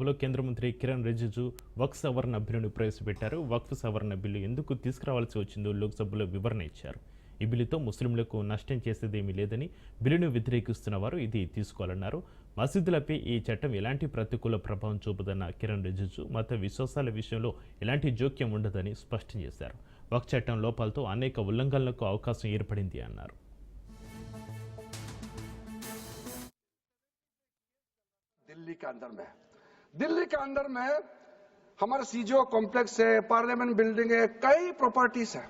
లోక్సభలో కేంద్ర మంత్రి కిరణ్ రిజిజు వక్ఫ్ సవరణ బిల్లును ప్రవేశపెట్టారు. వక్ఫ్ సవరణ బిల్లు ఎందుకు తీసుకురావాల్సి వచ్చిందో లోక్సభలో వివరణ ఇచ్చారు. ఈ బిల్లుతో ముస్లింలకు నష్టం చేసేదేమీ లేదని, బిల్లును వ్యతిరేకిస్తున్న వారు ఇది తీసుకోవాలన్నారు. మసీదులపై ఈ చట్టం ఎలాంటి ప్రతికూల ప్రభావం చూపదన్న కిరణ్ రిజిజు మత విశ్వాసాల విషయంలో ఎలాంటి జోక్యం ఉండదని స్పష్టం చేశారు. వక్ఫ్ చట్టం లోపాలతో అనేక ఉల్లంఘనలకు అవకాశం ఏర్పడింది అన్నారు. दिल्ली के अंदर में हमारा सीजो कॉम्प्लेक्स है, पार्लियामेंट बिल्डिंग है, कई प्रॉपर्टीज है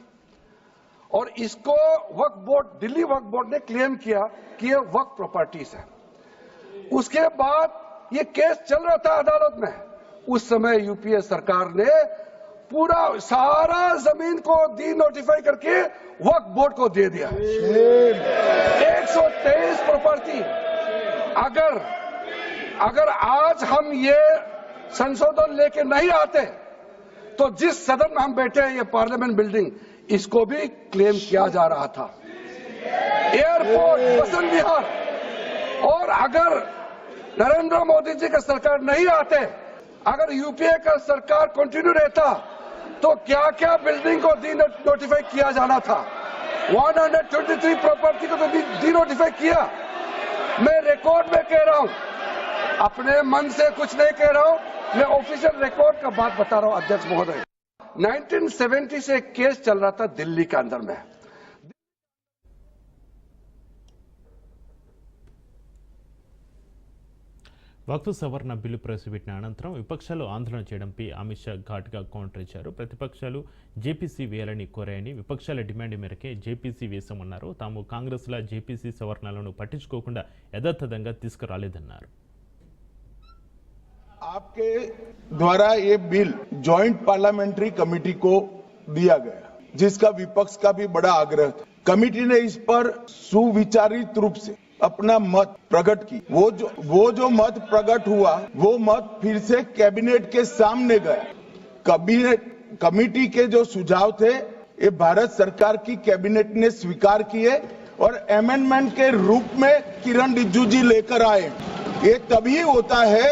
और इसको वक्फ बोर्ड, दिल्ली वक्फ बोर्ड ने क्लेम किया कि ये वक्फ प्रॉपर्टीज है। उसके बाद ये केस चल रहा था अदालत में। उस समय यूपीए सरकार ने पूरा सारा जमीन को डी नोटिफाई करके वक्फ बोर्ड को दे दिया। 123 प्रॉपर्टी अगर आज हम ये संशोधन लेके नहीं आते तो जिस सदन में हम बैठे हैं, ये पार्लियामेंट बिल्डिंग, इसको भी क्लेम किया जा रहा था। एयरपोर्ट, बसंत विहार, और अगर नरेंद्र मोदी जी का सरकार नहीं आते, अगर यूपीए का सरकार कंटिन्यू रहता तो क्या क्या बिल्डिंग को डी नोटिफाई किया जाना था। 123 प्रॉपर्टी को तो डी नोटिफाई किया। मैं रिकॉर्ड में कह रहा हूं, अपने मन से कुछ नहीं कह रहा हूं, मैं ऑफिशियल रिकॉर्ड का बात बता रहा हूं अध्यक्ष महोदय। 1970 से केस चल रहा था दिल्ली के अंदर में। వక్ఫ్ సవరణ బిల్లు ప్రవేశపెట్టిన అనంతరం విపక్షాలు ఆందోళన చేయడంపై అమిత్ షా ఘాటుగా కౌంటర్ ఇచ్చారు. ప్రతిపక్షాలు జేపీసీ వేయాలని కోరాయని, విపక్షాల డిమాండ్ మేరకే జేపీసీ వేశామన్నారు. తాము కాంగ్రెస్ల జేపీసీ సవరణలను పట్టించుకోకుండా యథాతథంగా తీసుకురాలేదన్నారు. आपके द्वारा ये बिल जॉइंट पार्लियामेंट्री कमेटी को दिया गया, जिसका विपक्ष का भी बड़ा आग्रह था। कमेटी ने इस पर सुविचारित रूप से अपना मत प्रकट की। वो जो मत प्रकट हुआ, वो मत फिर से कैबिनेट के सामने गया। कमेटी के जो सुझाव थे, ये भारत सरकार की कैबिनेट ने स्वीकार किए और अमेंडमेंट के रूप में किरण रिजिजू जी लेकर आए। ये तभी होता है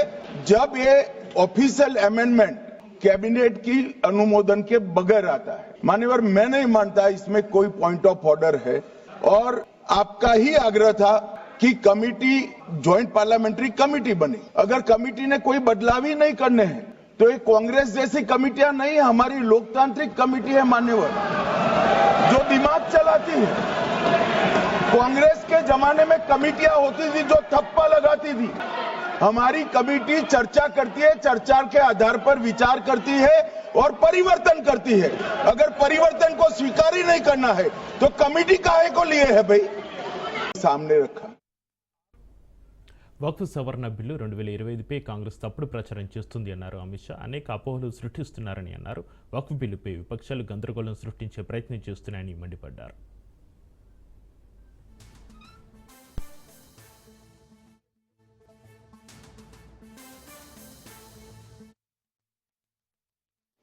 जब ये ऑफिशियल अमेंडमेंट कैबिनेट की अनुमोदन के बगैर आता है। मान्यवर, मैं नहीं मानता इसमें कोई पॉइंट ऑफ ऑर्डर है और आपका ही आग्रह था कि कमेटी ज्वाइंट पार्लियामेंट्री कमेटी बने। अगर कमेटी ने कोई बदलाव ही नहीं करने हैं तो ये कांग्रेस जैसी कमेटियां नहीं, हमारी लोकतांत्रिक कमेटी है मान्यवर, जो दिमाग चलाती है। कांग्रेस के जमाने में कमेटियां होती थी जो थप्पा लगाती थी। हमारी कमेटी चर्चा करती है, चर्चा के आधार पर विचार करती है और परिवर्तन करती है। अगर परिवर्तन को स्वीकार ही नहीं करना है तो कमेटी काहे को लिए है भाई, सामने रखा। వక్ఫ్ సవరణ బిల్లు 2025పై కాంగ్రెస్ తప్పుడు ప్రచారం చేస్తుంది అన్నారు అమిత్ షా. అనేక అపోహలు సృష్టిస్తున్నారని అన్నారు. వక్ఫ్ బిల్లుపై విపక్షాలు గందరగోళం సృష్టించే ప్రయత్నం చేస్తున్నాయని మండిపడ్డారు.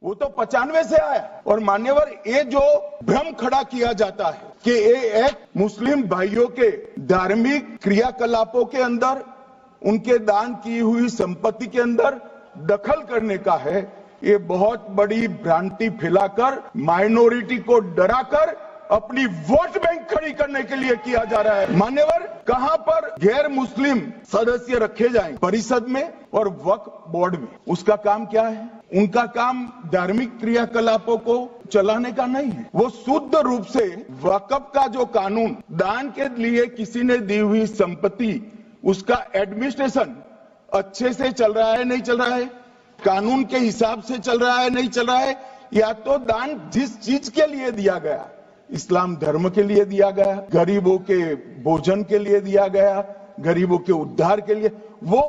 वो तो 95 से आया। और मान्यवर, ये जो भ्रम खड़ा किया जाता है कि ये एक मुस्लिम भाइयों के धार्मिक क्रियाकलापों के अंदर, उनके दान की हुई संपत्ति के अंदर दखल करने का है, ये बहुत बड़ी भ्रांति फैलाकर माइनॉरिटी को डराकर अपनी वोट बैंक खड़ी करने के लिए किया जा रहा है। मान्यवर, कहां पर गैर मुस्लिम सदस्य रखे जाएं? परिषद में और वक्फ बोर्ड में। उसका काम क्या है? उनका काम धार्मिक क्रियाकलापों को चलाने का नहीं है। वो शुद्ध रूप से वक्फ का जो कानून, दान के लिए किसी ने दी हुई संपत्ति, उसका एडमिनिस्ट्रेशन अच्छे से चल रहा है नहीं चल रहा है, कानून के हिसाब से चल रहा है नहीं चल रहा है, या तो दान जिस चीज के लिए दिया गया, इस्लाम धर्म के लिए दिया गया, गरीबों के भोजन के लिए दिया गया, गरीबों के उद्धार के लिए, वो